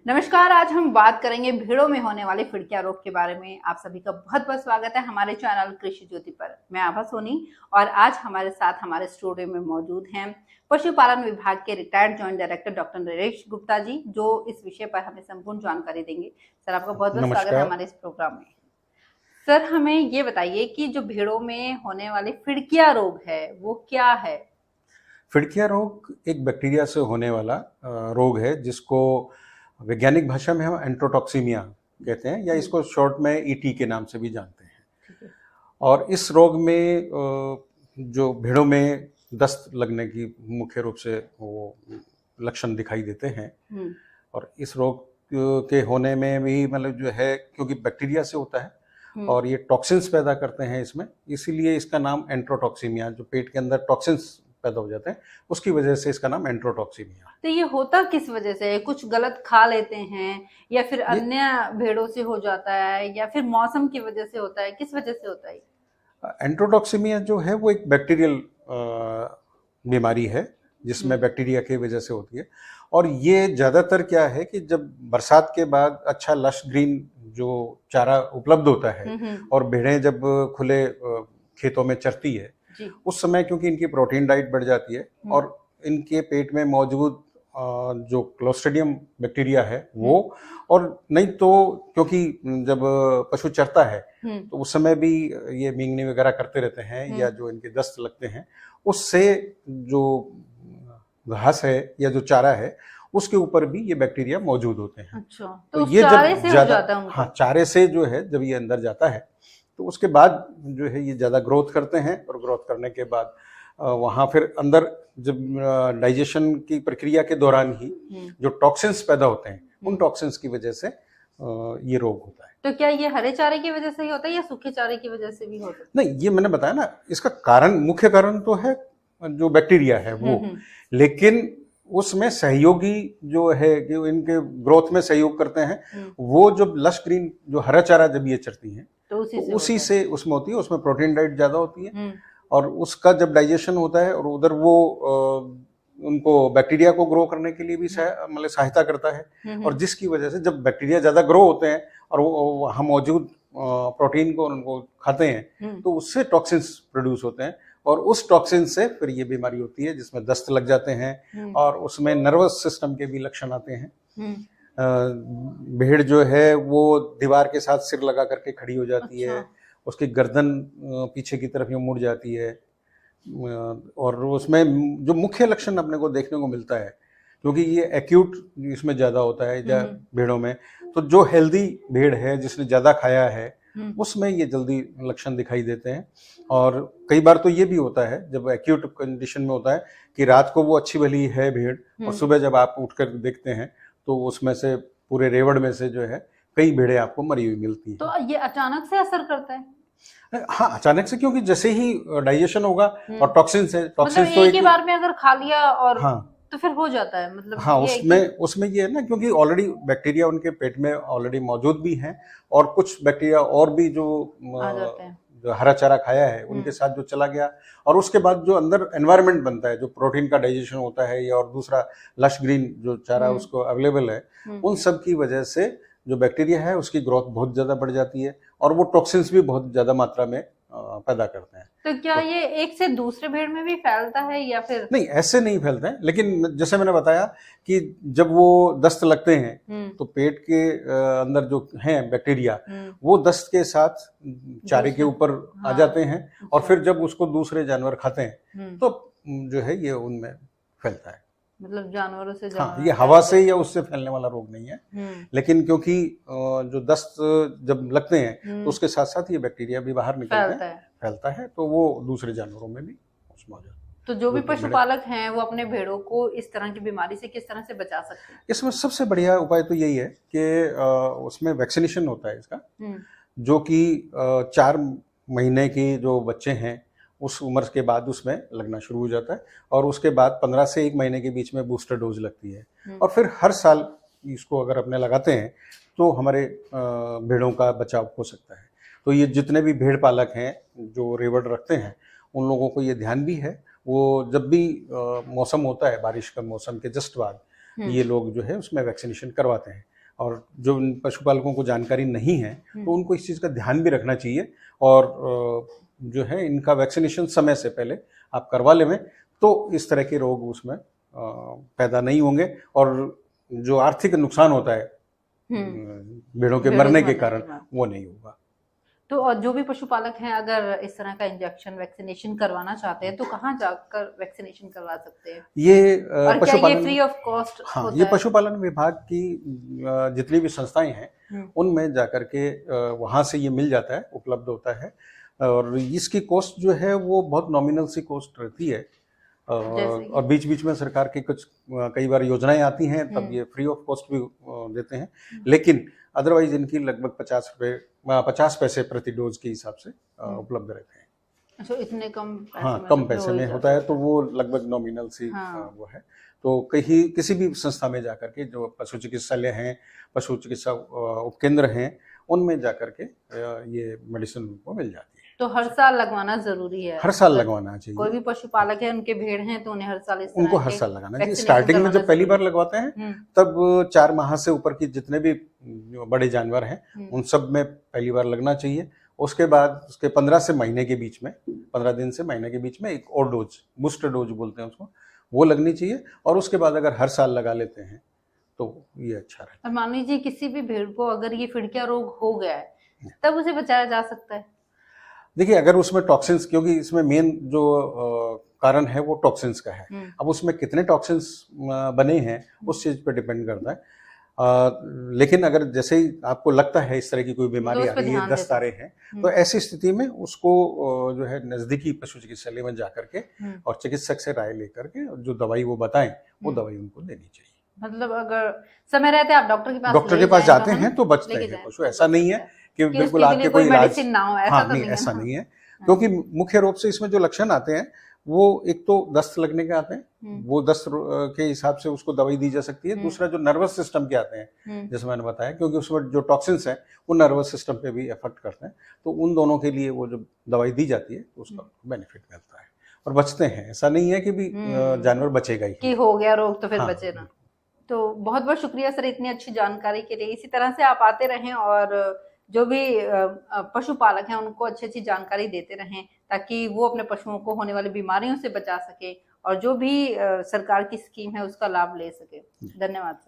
नमस्कार। आज हम बात करेंगे भेड़ों में होने वाले फिड़किया रोग के बारे में। आप सभी का बहुत बहुत स्वागत है हमारे चैनल कृषि ज्योति पर। मैं आभा सोनी और आज हमारे साथ हमारे स्टूडियो में मौजूद हैं पशुपालन विभाग के retired joint director doctor Naresh Gupta ji, जो इस विषय पर हमें संपूर्ण जानकारी देंगे। सर, आपका बहुत बहुत स्वागत है हमारे इस प्रोग्राम में। सर, हमें ये बताइए कि जो भेड़ों में होने वाले फिड़किया रोग है वो क्या है? फिड़किया रोग एक बैक्टीरिया से होने वाला रोग है, जिसको वैज्ञानिक भाषा में हम एंट्रोटॉक्सीमिया कहते हैं, या इसको शॉर्ट में ईटी के नाम से भी जानते हैं। और इस रोग में जो भेड़ों में दस्त लगने की मुख्य रूप से वो लक्षण दिखाई देते हैं। और इस रोग के होने में भी मतलब जो है, क्योंकि बैक्टीरिया से होता है और ये टॉक्सिन्स पैदा करते हैं इसमें, इसीलिए इसका नाम एंट्रोटॉक्सीमिया, जो पेट के अंदर टॉक्सिन्स पैदा हो जाते हैं उसकी वजह से इसका नाम एंट्रोटॉक्सीमिया। तो ये होता किस वजह से है? कुछ गलत खा लेते हैं या फिर अन्य भेड़ों से हो जाता है या फिर मौसम की वजह से होता है? किस वजह से होता है? एंट्रोटॉक्सीमिया जो है वो एक बैक्टीरियल बीमारी है, जिसमें बैक्टीरिया की वजह से होती है। और ये ज़्यादातर क्या है कि जब बरसात के बाद अच्छा लश ग्रीन जो चारा उपलब्ध होता है और भेड़ें जब खुले खेतों में चरती है, उस समय क्योंकि इनकी प्रोटीन डाइट बढ़ जाती है और इनके पेट में मौजूद जो क्लोस्ट्रिडियम बैक्टीरिया है वो, और नहीं तो क्योंकि जब पशु चरता है तो उस समय भी ये मींगनी वगैरह करते रहते हैं या जो इनके दस्त लगते हैं, उससे जो घास है या जो चारा है उसके ऊपर भी ये बैक्टीरिया मौजूद होते हैं। अच्छा, तो ये चारे जब से हो जाता है? हाँ, चारे से जो है जब ये अंदर जाता है तो उसके बाद जो है ये ज़्यादा ग्रोथ करते हैं, और ग्रोथ करने के बाद वहाँ फिर अंदर जब डाइजेशन की प्रक्रिया के दौरान ही जो टॉक्सिन्स पैदा होते हैं, उन टॉक्सिन्स की वजह से ये रोग होता है। तो क्या ये हरे चारे की वजह से ही होता है या सूखे चारे की वजह से भी होता है? नहीं, ये मैंने बताया ना, इसका कारण, मुख्य कारण तो है जो बैक्टीरिया है वो, लेकिन उसमें सहयोगी जो है कि इनके ग्रोथ में सहयोग करते हैं, वो जो लश ग्रीन जो हरा चारा जब ये चरती हैं तो उसी से उसमें होती है, उसमें प्रोटीन डाइट ज़्यादा होती है और उसका जब डाइजेशन होता है और उधर वो उनको बैक्टीरिया को ग्रो करने के लिए भी मतलब सहायता करता है। और जिसकी वजह से जब बैक्टीरिया ज़्यादा ग्रो होते हैं और वो वहाँ मौजूद प्रोटीन को उनको खाते हैं तो उससे टॉक्सिन्स प्रोड्यूस होते हैं और उस टॉक्सिन से फिर ये बीमारी होती है, जिसमें दस्त लग जाते हैं और उसमें नर्वस सिस्टम के भी लक्षण आते हैं। भेड़ जो है वो दीवार के साथ सिर लगा करके खड़ी हो जाती है, उसकी गर्दन पीछे की तरफ यूं मुड़ जाती है, और उसमें जो मुख्य लक्षण अपने को देखने को मिलता है, क्योंकि ये एक्यूट इसमें ज़्यादा होता है भेड़ों में, तो जो हेल्दी भेड़ है जिसने ज़्यादा खाया है उसमें ये जल्दी लक्षण दिखाई देते हैं। और कई बार तो ये भी होता है जब एक्यूट कंडीशन में होता है कि रात को वो अच्छी भली है भेड़ और सुबह जब आप उठकर देखते हैं तो उसमें से पूरे रेवड़ में से जो है कई भेड़ें आपको मरी हुई मिलती हैं। तो ये अचानक से असर करता है? हाँ, अचानक से, क्योंकि जैसे ही डाइजेशन होगा और टॉक्सिन से मतलब एक ही बार में अगर खा लिया और हाँ, तो फिर हो जाता है, मतलब हाँ, उसमें ये है ना, क्योंकि ऑलरेडी बैक्टीरिया उनके पेट में ऑलरेडी मौजूद भी हैं और कुछ बैक्टीरिया और भी जो हरा चारा खाया है उनके साथ जो चला गया, और उसके बाद जो अंदर एनवायरनमेंट बनता है, जो प्रोटीन का डाइजेशन होता है या और दूसरा लश ग्रीन जो चारा उसको अवेलेबल है, उन सब की वजह से जो बैक्टीरिया है उसकी ग्रोथ बहुत ज़्यादा बढ़ जाती है और वो टॉक्सिन्स भी बहुत ज़्यादा मात्रा में पैदा करते हैं। तो क्या ये एक से दूसरे भेड़ में भी फैलता है या फिर? नहीं, ऐसे नहीं फैलते हैं, लेकिन जैसे मैंने बताया कि जब वो दस्त लगते हैं तो पेट के अंदर जो हैं बैक्टीरिया वो दस्त के साथ चारे के ऊपर आ जाते हैं और फिर जब उसको दूसरे जानवर खाते हैं तो जो है ये उनमें फैलता है। मतलब जानवरों से हाँ, ये हवा से या उससे फैलने वाला रोग नहीं है, लेकिन क्योंकि जो दस्त जब लगते हैं तो उसके साथ साथ ये बैक्टीरिया भी बाहर निकलता है, फैलता है, तो वो दूसरे जानवरों में भी उसमें हो जाता है। तो जो भी पशुपालक हैं वो अपने भेड़ों को इस तरह की बीमारी से किस तरह से बचा सकते हैं? इसमें सबसे बढ़िया उपाय तो यही है कि उसमें वैक्सीनेशन होता है इसका, जो कि 4 महीने की जो बच्चे हैं उस उम्र के बाद उसमें लगना शुरू हो जाता है और उसके बाद 15 से 1 महीने के बीच में बूस्टर डोज लगती है और फिर हर साल इसको अगर अपने लगाते हैं तो हमारे भेड़ों का बचाव हो सकता है। तो ये जितने भी भेड़ पालक हैं जो रेवड़ रखते हैं उन लोगों को ये ध्यान भी है, वो जब भी मौसम होता है बारिश का मौसम के जस्ट बाद ये लोग जो है उसमें वैक्सीनेशन करवाते हैं। और जो पशुपालकों को जानकारी नहीं है तो उनको इस चीज़ का ध्यान भी रखना चाहिए, और जो है इनका वैक्सीनेशन समय से पहले आप करवा लें तो इस तरह के रोग उसमें पैदा नहीं होंगे, और जो आर्थिक नुकसान होता है भेड़ों के मरने के कारण वो नहीं होगा। तो और जो भी पशुपालक हैं अगर इस तरह का इंजेक्शन वैक्सीनेशन करवाना चाहते हैं तो कहाँ जाकर वैक्सीनेशन करवा सकते हैं? ये और क्या ये फ्री ऑफ कॉस्ट हाँ, होता ये है? पशुपालन विभाग की जितनी भी संस्थाएं हैं उनमें जाकर के वहाँ से ये मिल जाता है, उपलब्ध होता है, और इसकी कॉस्ट जो है वो बहुत नॉमिनल सी कॉस्ट रहती है, और बीच बीच में सरकार की कुछ कई बार योजनाएं आती हैं तब ये फ्री ऑफ कॉस्ट भी देते हैं, लेकिन अदरवाइज इनकी लगभग 50 पैसे प्रति डोज के हिसाब से उपलब्ध रहते हैं। अच्छा, इतने कम पैसे? हाँ, कम पैसे में होता है तो वो लगभग नॉमिनल सी वो है। तो कहीं किसी भी संस्था में जाकर के जो पशु चिकित्सालय हैं, पशु चिकित्सा उपकेंद्र हैं, उनमें जाकर के ये मेडिसिन उनको मिल जाती है। तो हर साल लगवाना जरूरी है? हर साल लगवाना चाहिए। कोई भी पशुपालक है उनके भेड़ हैं तो उन्हें हर साल उनको हर साल लगाना चाहिए। स्टार्टिंग में जब पहली बार लगवाते हैं तब 4 माह से ऊपर की जितने भी बड़े जानवर हैं उन सब में पहली बार लगना चाहिए। उसके बाद उसके 15 से महीने के बीच में, 15 दिन से महीने के बीच में एक और डोज, बूस्टर डोज बोलते हैं उसको, वो लगनी चाहिए, और उसके बाद अगर हर साल लगा लेते हैं तो ये अच्छा रहता है। और मान लीजिए किसी भी भेड़ को अगर ये फिड़किया रोग हो गया है तब उसे बचाया जा सकता है? देखिए, अगर उसमें टॉक्सिन्स, क्योंकि इसमें मेन जो कारण है वो टॉक्सिन्स का है, अब उसमें कितने टॉक्सिन्स बने हैं उस चीज पे डिपेंड करता है, लेकिन अगर जैसे ही आपको लगता है इस तरह की कोई बीमारी आ रही है, दस्त आ रहे हैं, तो ऐसी स्थिति में उसको जो है नजदीकी पशु चिकित्सालय में जाकर के और चिकित्सक से राय लेकर के जो दवाई वो बताएं वो दवाई उनको देनी चाहिए। मतलब अगर समय रहते आप डॉक्टर के पास जाते हैं तो बचते हैं पशु। ऐसा नहीं है कि बिल्कुल आपके कोई इलाज ना हो, हाँ नहीं, ऐसा नहीं है, क्योंकि मुख्य रूप से इसमें जो लक्षण आते हैं वो एक तो दस्त लगने के आते हैं, वो दस्त के हिसाब से उसको दवाई दी जा सकती है। दूसरा जो नर्वस सिस्टम के आते हैं, जैसे मैंने बताया, क्योंकि उसमें जो टॉक्सिन्स हैं वो नर्वस सिस्टम पे भी इफेक्ट करते हैं, तो उन दोनों के लिए वो जो दवाई दी जाती है तो उसका बेनिफिट मिलता है और बचते हैं। ऐसा नहीं है कि भी जानवर बचेगा ही कि हो गया रोग तो फिर बचे ना। तो बहुत बहुत शुक्रिया सर इतनी अच्छी जानकारी के लिए। इसी तरह से आप आते रहें और जो भी पशुपालक हैं उनको अच्छी अच्छी जानकारी देते रहें ताकि वो अपने पशुओं को होने वाली बीमारियों से बचा सके और जो भी सरकार की स्कीम है उसका लाभ ले सके। धन्यवाद सर।